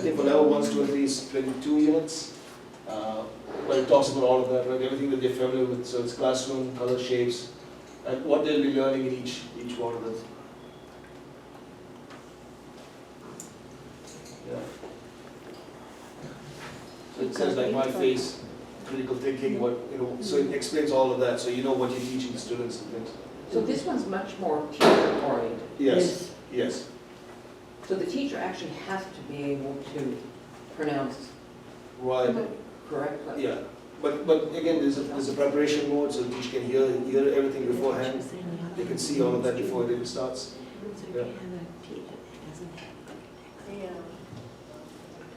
think for level 1, 2, and 3 is 22 units. But it talks about all of that, right? Everything that they're familiar with. So it's classroom, color shapes, and what they'll be learning in each one of them. Yeah. So it says like my face, critical thinking, what so it explains all of that, so you know what you're teaching the students and things. So this one's much more teacher-oriented. Yes. Yes. So the teacher actually has to be able to pronounce Right. correctly. Yeah. But again, there's a preparation mode, so the teacher can hear everything beforehand. They can see all of that before it even starts. Yeah.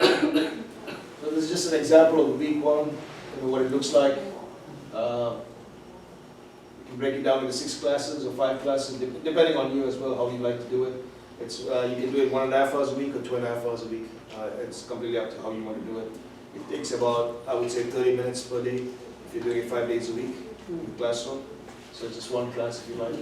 So this is just an example of week 1, what it looks like. You can break it down into 6 classes or 5 classes, depending on you as well, how you like to do it. It's you can do it 1.5 hours a week or 2.5 hours a week. It's completely up to how you want to do it. It takes about, I would say, 30 minutes per day if you're doing it 5 days a week in the classroom. So it's just one class if you like.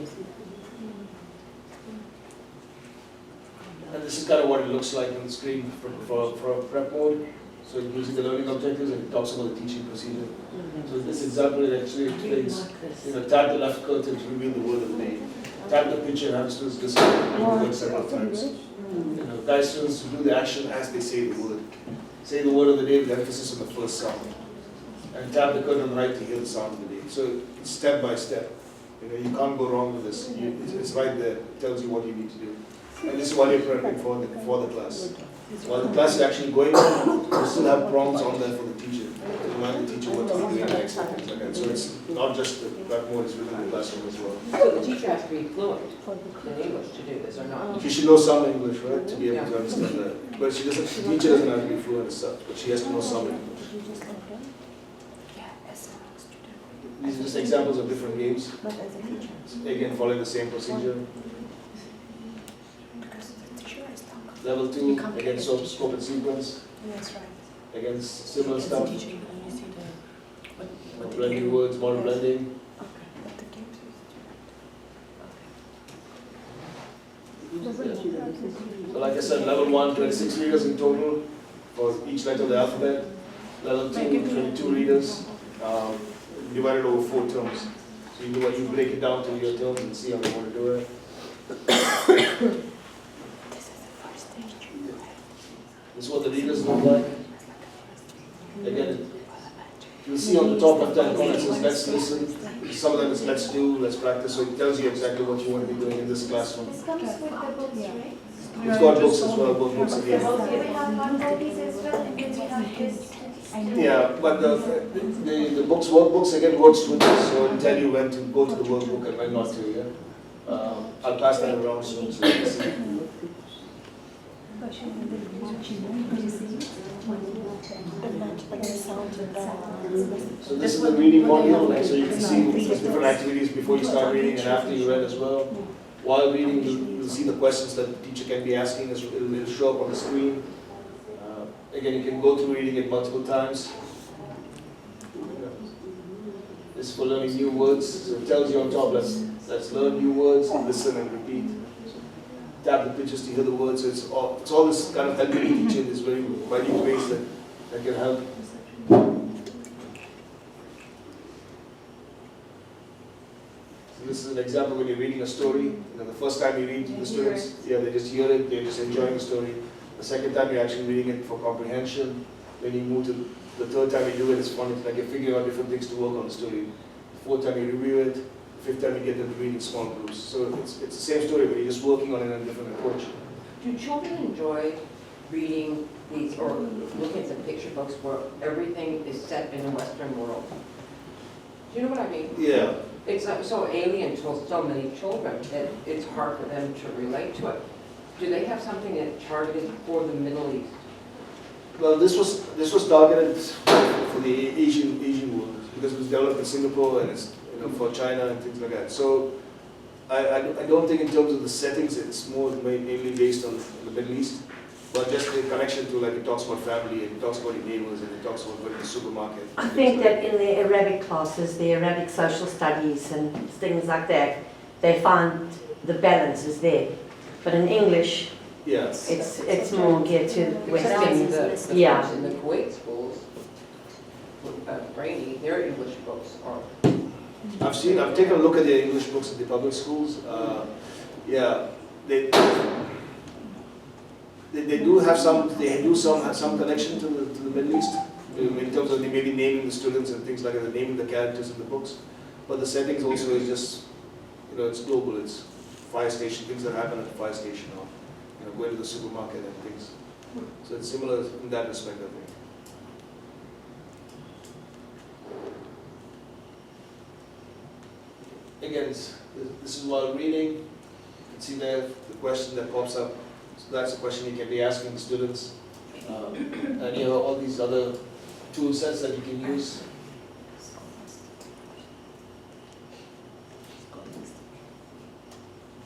And this is kind of what it looks like on the screen for prep mode. So using the learning objectives, and it talks about the teaching procedure. So this example, it actually explains, tap the left curtain to reveal the word of the day. Tap the picture and have the students listen to the word several times. Guide students to do the action as they say the word. Say the word of the day with emphasis on the first sound. And tap the curtain on the right to hear the sound of the day. So it's step by step. You can't go wrong with this. It's right there. It tells you what you need to do. And this is while you're prepping for the class. While the class is actually going on, you still have prompts on there for the teacher to remind the teacher what to be doing next and things like that. So it's not just the prep mode, it's within the classroom as well. So the teacher has to be fluent in English to do this, or not? She should know some English, right, to be able to understand that. But the teacher doesn't have to be fluent as such, but she has to know some English. These are just examples of different games. Again, following the same procedure. Level 2, again, scope and sequence. That's right. Again, similar stuff. Blending words, model blending. So like I said, level 1, 26 readers in total for each letter of the alphabet. Level 2, 22 readers, divided over 4 terms. So you break it down to your terms and see how you want to do it. This is what the readers look like. Again, you'll see on the top left-hand corner it says let's listen. Some of them is let's do, let's practice. So it tells you exactly what you want to be doing in this classroom. This comes with the books, right? It's got books as well, both books again. We have one copies as well, and then we have this. Yeah, but the books, workbooks again, word switches, so it'll tell you when to go to the workbook and when not to. Yeah, I'll pass that around soon so you can see. So this is the reading module, so you can see there's different activities before you start reading and after you read as well. While reading, you'll see the questions that the teacher can be asking, it'll show up on the screen. Again, you can go through reading it multiple times. This is for learning new words, so it tells you on top, let's learn new words, listen and repeat. Tap the pictures to hear the words, so it's all this kind of helping the teacher in these very minute ways that can help. So this is an example when you're reading a story. The first time you read to the students, they just hear it, they're just enjoying the story. The second time you're actually reading it for comprehension. When you move to the third time you do it, it's fun. It's like you're figuring out different things to work on the story. The fourth time you review it. The fifth time you get them to read in small groups. So it's the same story, but you're just working on it in a different approach. Do children enjoy reading these or looking at the picture books where everything is set in the Western world? Do you know what I mean? Yeah. It's so alien to so many children that it's hard for them to relate to it. Do they have something that's targeted for the Middle East? Well, this was targeted for the Asian world because it was developed in Singapore and it's for China and things like that. So I don't think in terms of the settings it's more mainly based on the Middle East, but just the connection to, like, it talks about family and it talks about your neighbors and it talks about going to the supermarket. I think that in the Arabic classes, the Arabic social studies and things like that, they find the balance is there. But in English, Yeah. It's more geared to Except Western. the Yeah. folks in the Kuwait schools, Brainy, their English books are, I've taken a look at the English books in the public schools. Yeah, they do have have some connection to the Middle East in terms of they maybe naming the students and things like that, naming the characters in the books. But the settings also is just, it's global. It's fire station, things that happen at the fire station, or going to the supermarket and things. So it's similar in that respect, I think. Again, this is while reading. You can see there the question that pops up. So that's a question you can be asking the students. And you have all these other tool sets that you can use.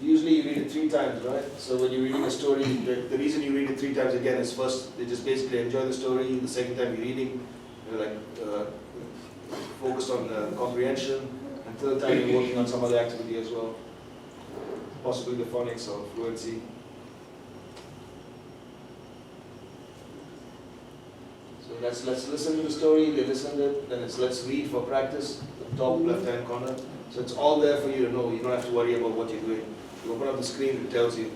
Usually you read it 3 times, right? So when you're reading a story, the reason you read it 3 times again is first, they just basically enjoy the story. The second time you're reading, you're focused on comprehension. And third time you're working on some other activity as well. Possibly the phonics or fluency. So let's listen to the story, they listen to it, then it's let's read for practice, the top left-hand corner. So it's all there for you to know, you don't have to worry about what you're doing. You open up the screen, it tells you,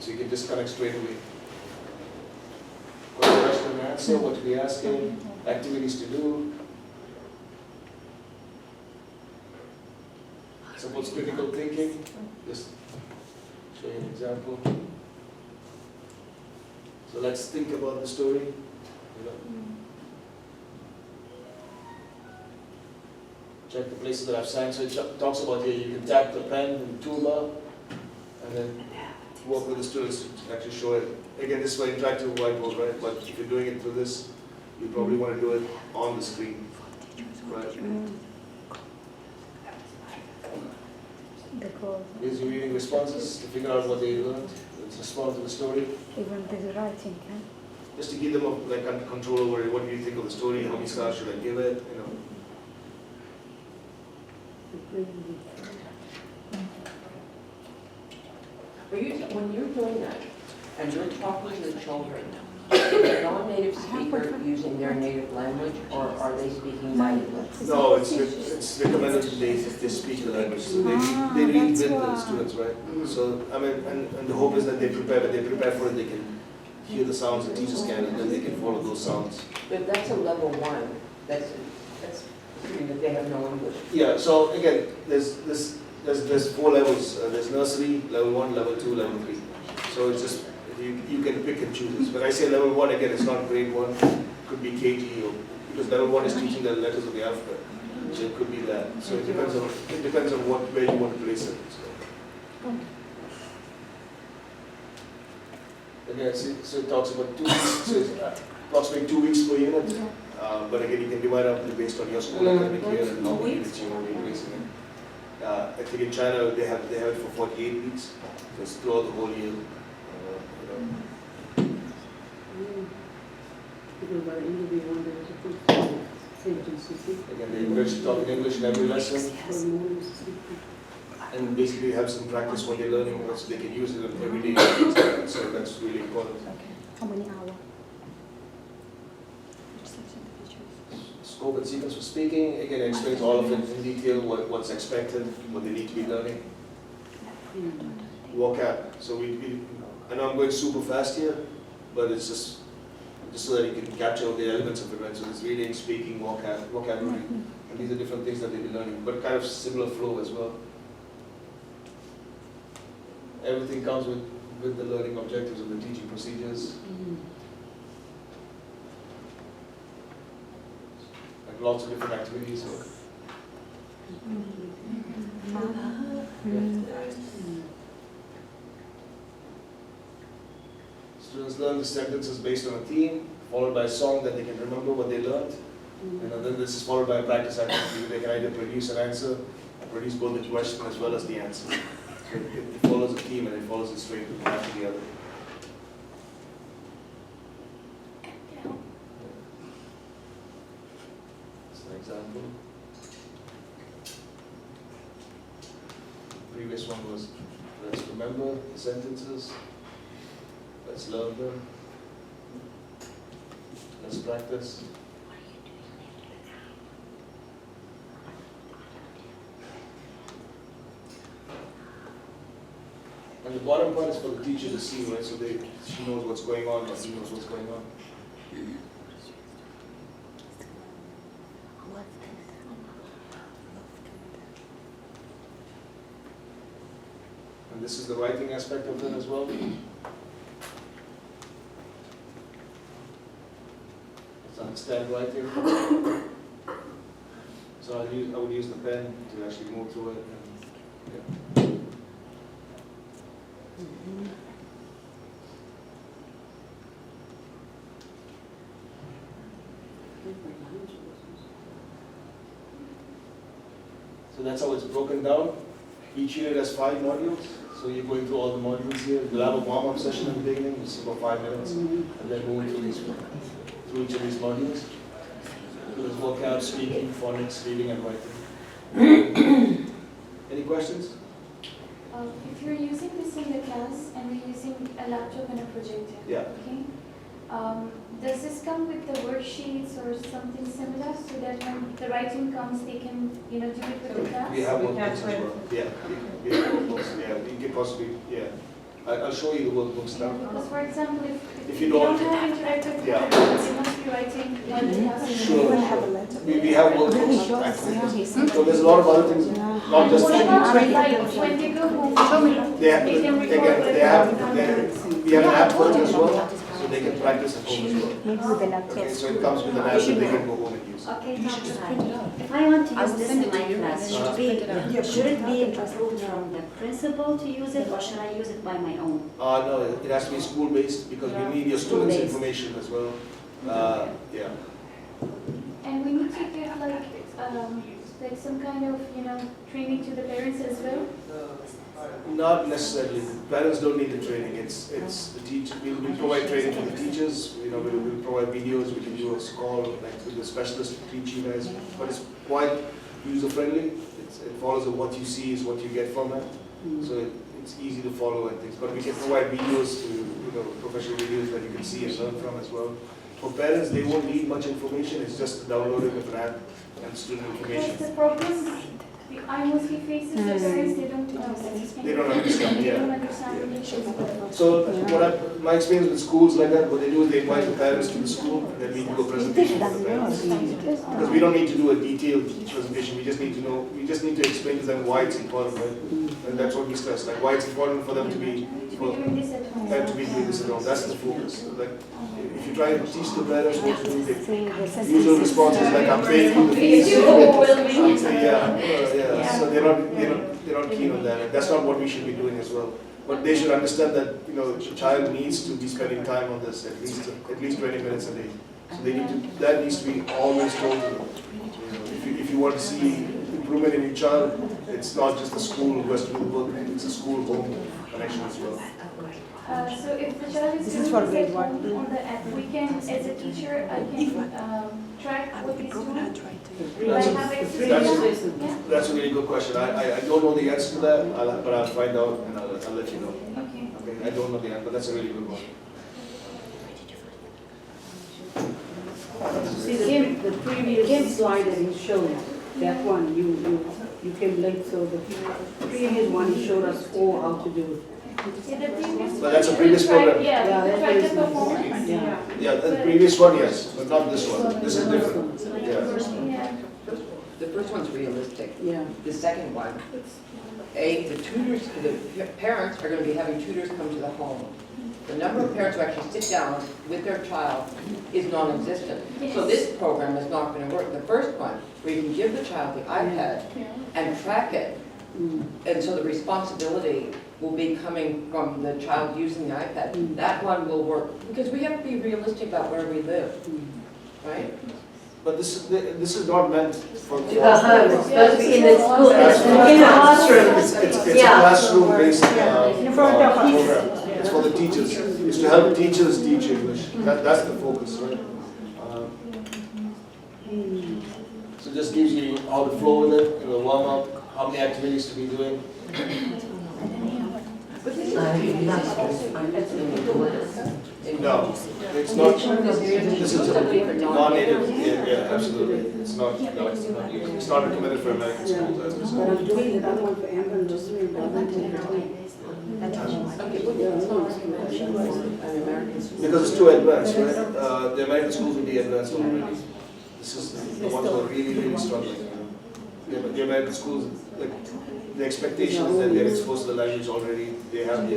so you can just connect straight away. Question and answer, what to be asking, activities to do. Supports critical thinking, just show you an example. So let's think about the story. Check the places that I've signed. So it talks about here, you can tap the pen in the toolbar and then work with the students to actually show it. Again, this is for interactive whiteboard, right? But if you're doing it through this, you probably want to do it on the screen, right? Is you reading responses to figure out what they learned, let's respond to the story. Even the writing, yeah? Just to give them control over it. What do you think of the story? How many stars should I give it? when you're doing that, and you're talking to the children, is the non-native speaker using their native language, or are they speaking natively? No, it's recommended that they speak the language. So they read with the students, right? So, and the hope is that they prepare for it, they can hear the sounds the teachers can, and then they can follow those sounds. But that's a level 1, that's assuming that they have no English. Yeah, so again, there's 4 levels. There's nursery, level 1, level 2, level 3. So it's just, you can pick and choose. When I say level 1, again, it's not grade 1. It could be KG, or because level 1 is teaching the letters of the alphabet. So it could be that. So it depends on where you want to place it. So. Again, so it talks about 2 weeks. So it's approximately 2 weeks per unit. But again, you can divide up based on your school academic year and how many units you want to be placing in. I think in China they have it for 48 weeks. So it's throughout the whole year. Again, they encourage to talk in English in every lesson. And basically have some practice what they're learning, so they can use it in everyday life. So that's really important. How many hours? Scope and sequence for speaking, again, it explains all of it in detail, what's expected, what they need to be learning. Vocab. So I know I'm going super fast here, but it's just so that you can capture all the elements of it, right? So there's reading, speaking, vocabulary, and these are different things that they'll be learning, but kind of similar flow as well. Everything comes with the learning objectives and the teaching procedures. Like lots of different activities. So. Students learn the sentences based on a theme, followed by a song that they can remember what they learned. And then this is followed by a practice activity. They can either produce an answer, or produce both the question as well as the answer. So it follows a theme and it follows it straight after the other. That's an example. The previous one was let's remember the sentences. Let's learn them. Let's practice. And the bottom part is for the teacher to see, right? So she knows what's going on, or he knows what's going on. And this is the writing aspect of it as well. Let's understand writing. So I would use the pen to actually move through it. And, yeah. So that's how it's broken down. Each unit has 5 modules. So you're going through all the modules here. We'll have a warm-up session in the beginning, which is about 5 minutes, and then moving through each of these modules. So there's vocab, speaking, phonics, reading, and writing. Any questions? If you're using this in the class and we're using a laptop and a projector, Yeah. okay? Does this come with the worksheets or something similar so that when the writing comes, they can, do it with the class? We have workbooks as well. Yeah, we have workbooks. Yeah, we can possibly, yeah. I'll show you the workbooks now. Because for example, if you you don't- don't have interactive Yeah. programs, you must be writing while the class is Sure. going. We have workbooks, actually. So there's a lot of other things, not just. What about like when they go home, They have, they can record again, what they have, done? we have an app for it as well, so they can practice at home as well. Maybe with the laptop. Okay, so it comes with an app that they can go home and use. Okay, if I want to use this in my class, should it be approved from the principal to use it, or should I use it by my own? No, it has to be school-based because we need your students' School-based. information as well. Yeah. And we need to give like some kind of, training to the parents as well? Not necessarily. Parents don't need the training. It's the teacher. We provide training for the teachers. We provide videos. We can do a call like with the specialist to teach you guys. But it's quite user friendly. It follows what you see is what you get from it. So it's easy to follow and things. But we can provide videos to professional videos that you can see and learn from as well. For parents, they won't need much information. It's just downloading of an app and student information. Because the problem I mostly face is the parents, they don't know. They don't understand, They yeah. don't understand English as well. So my experience with schools like that, what they do is they invite the parents to the school and then we do a presentation for the parents. Because we don't need to do a detailed presentation, we just need to explain to them why it's important, right? And that's what we stress, like why it's important for them to be Doing this at home. doing this at home. That's the focus. Like if you try to teach the parents what to do, the usual response is like I'm paying you the fees. Yeah. So they're not keen on that. And that's not what we should be doing as well. But they should understand that the child needs to be spending time on this at least 20 minutes a day. So that needs to be always told to them. If you want to see improvement in your child, it's not just the school who has to do the work, it's a school-home connection as well. So if the child is This doing is for this grade at one. home on the app, we can, as a teacher, I can track what he's doing. Do I have access to that? Yeah? That's a really good question. I don't know the answer to that, but I'll find out and I'll let you know. Okay. Okay, I don't know the answer, but that's a really good one. See the previous slide that you showed, that one, you came late, so the previous one he showed us all how to do it. Yeah, the previous. But that's a previous program. Yeah, Yeah, we that's tried the very nice. performance. Yeah. Yeah, the previous one, yes, but not this one. This is different. Yeah. Yeah. The first one's realistic. Yeah. The second one, the parents are going to be having tutors come to the home. The number of parents who actually sit down with their child is non-existent. So this program is not going to work. The first one, where you can give the child the iPad and track it, and so the responsibility will be coming from the child using the iPad. That one will work, because we have to be realistic about where we live, right? But this is not meant for. It's supposed to be in the school, it's in the classroom. It's a Yeah. classroom-based In front of us. program. It's for the teachers. It's to help teachers teach English. That's the focus, right? So just gives you how to flow with it, warm up, how many activities to be doing. No, it's not, this is non-native, yeah, absolutely. It's not, no, it's not recommended for American schools. As But I'm doing the other one for Amber and Rosemary, but I'm not doing it. Okay, but it's not recommended an American school. because it's too advanced, right? The American schools will be advanced already. This is the ones who are really, really struggling. The American schools, like, the expectation is that they're exposed to the language already. They have the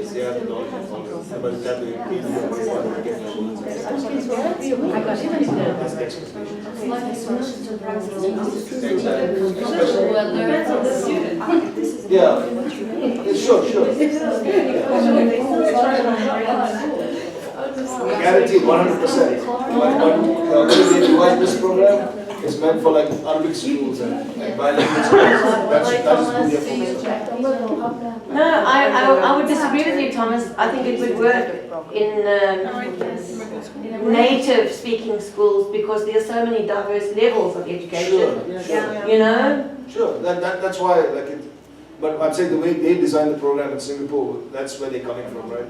knowledge already. And by the time they get there, they want to get their own. That's the expectation. Yeah, sure. Guaranteed 100%. But when they divide this program, it's meant for like Arabic schools and bilingual schools. That is No, I would disagree with you, Thomas. I think it would work in native speaking schools because there are so many diverse levels of education. Sure. You know? Sure, that's why, like it, but I'm saying the way they designed the program in Singapore, that's where they're coming from, right?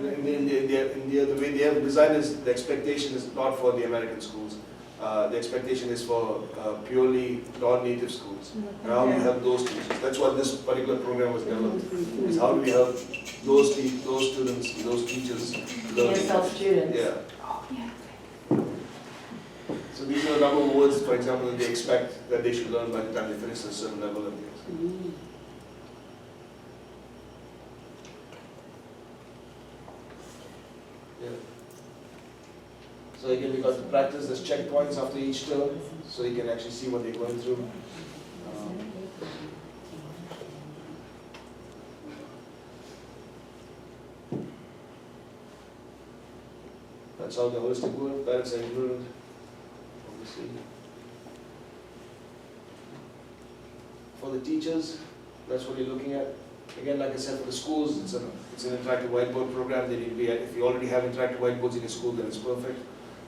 In India, the way they have designed is, the expectation is not for the American schools. The expectation is for purely non-native schools. And how do we help those teachers? That's what this particular program was developed, is how do we help those students, those teachers learn. Students. Yeah. So these are the number of words, for example, that they expect that they should learn by the time they finish a certain level of things. Yeah. So again, we got to practice, there's checkpoints after each term, so you can actually see what they're going through. That's how the holistic work, parents are included, obviously. For the teachers, that's what you're looking at. Again, like I said, for the schools, it's an interactive whiteboard program. They need to be, if you already have interactive whiteboards in your school, then it's perfect.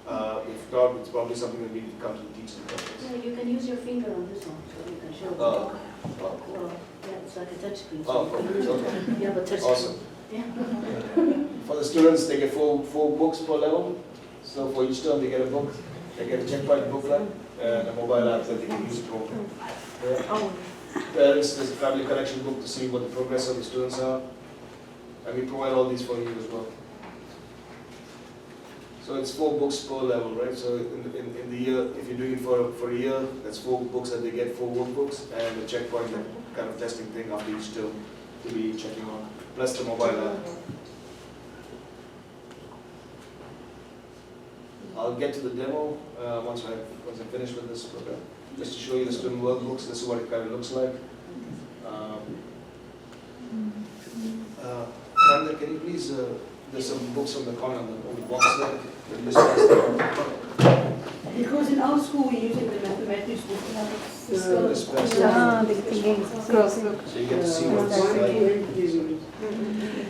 If not, it's probably something that we need to come to the teachers about. Yeah, you can use your finger on this one, so you can show the Oh. book. Yeah, it's like a touch screen. Oh, So you can use it. okay. Yeah, but touch screen. Awesome. Yeah. For the students, they get four books per level. So for each term, they get a book. They get a checkpoint booklet and a mobile app that they can use to program. Yeah. Parents, there's a family connection book to see what the progress of the students are. And we provide all these for you as well. So it's 4 books per level, right? So in the year, if you're doing it for a year, that's 4 books that they get, 4 workbooks, and a checkpoint, that kind of testing thing after each term to be checking on, plus the mobile app. I'll get to the demo once I finish with this program, just to show you the student workbooks. This is what it kind of looks like. Randa, can you please, there's some books on the corner on the box there. Because in our school, we use it in mathematics book. This best. So you get to see what it's like.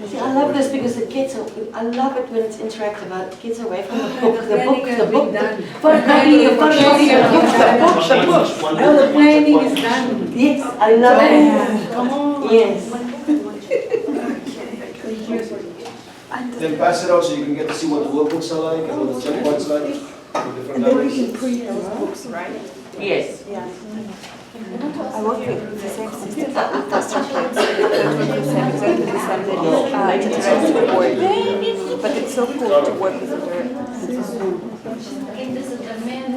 See, I love this because it gets, I love it when it's interactive. It gets away from the book. The book. Photocopying the book. Now the planning is done. Yes, I love it. Come on. Yes. Then pass it out so you can get to see what the workbooks are like and what the checkpoints are like. The different And then we levels. can print those books, right? Yes. Yeah. I work with the same system that with the subjects. Exactly the same that is interactive board. But it's so cool to work with interactive.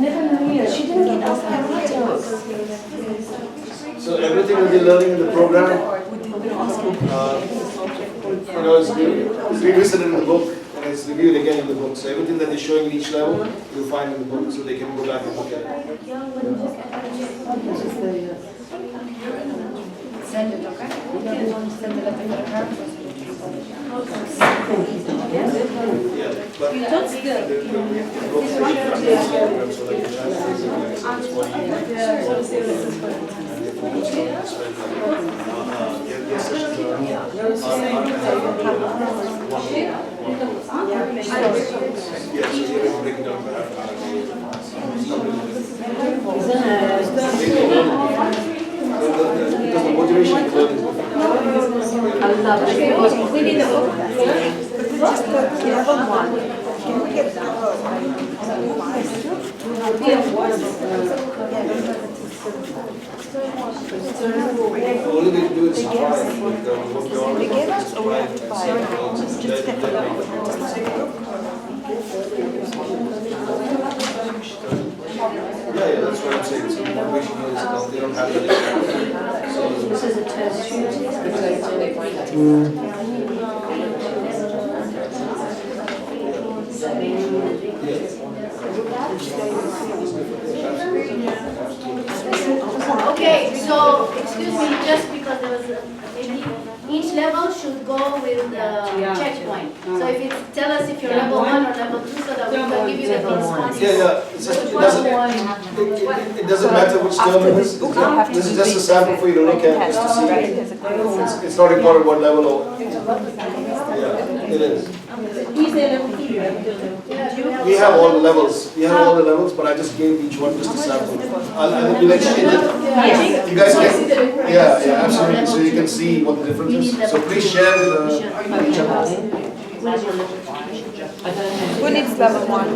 Never knew. She didn't get us tomatoes. So everything that they're learning in the program, it's revisited in the book and it's reviewed again in the book. So everything that they're showing in each level, you'll find in the book, so they can go back and look at it. Send it, okay? Send the letter. Yeah, but the books should have this program so they can translate it, so it's what I love it. We need a All you need to do is try. What you already They gave know us, is or we try have to and buy see it? how it goes, and Just then- get then it. Yeah, that's what I'm saying. So the motivation here is now they don't have it. So This is a test sheet. Until they find that. Okay, so, excuse me, just because there was maybe each level should go with the checkpoint. So if it, tell us if you're level 1 or level 2 so that we can give you the corresponding. yeah, it's just, it doesn't matter which term After it this is. book, you have to This is just a sample for you to look at, just to see. Right, there's a quiz. It's not important what level or, yeah, it is. We have all the levels, but I just gave each one just a sample. We'll exchange it. You guys can, yeah, absolutely, so you can see what the difference is. So please share with each other. Who needs level 1?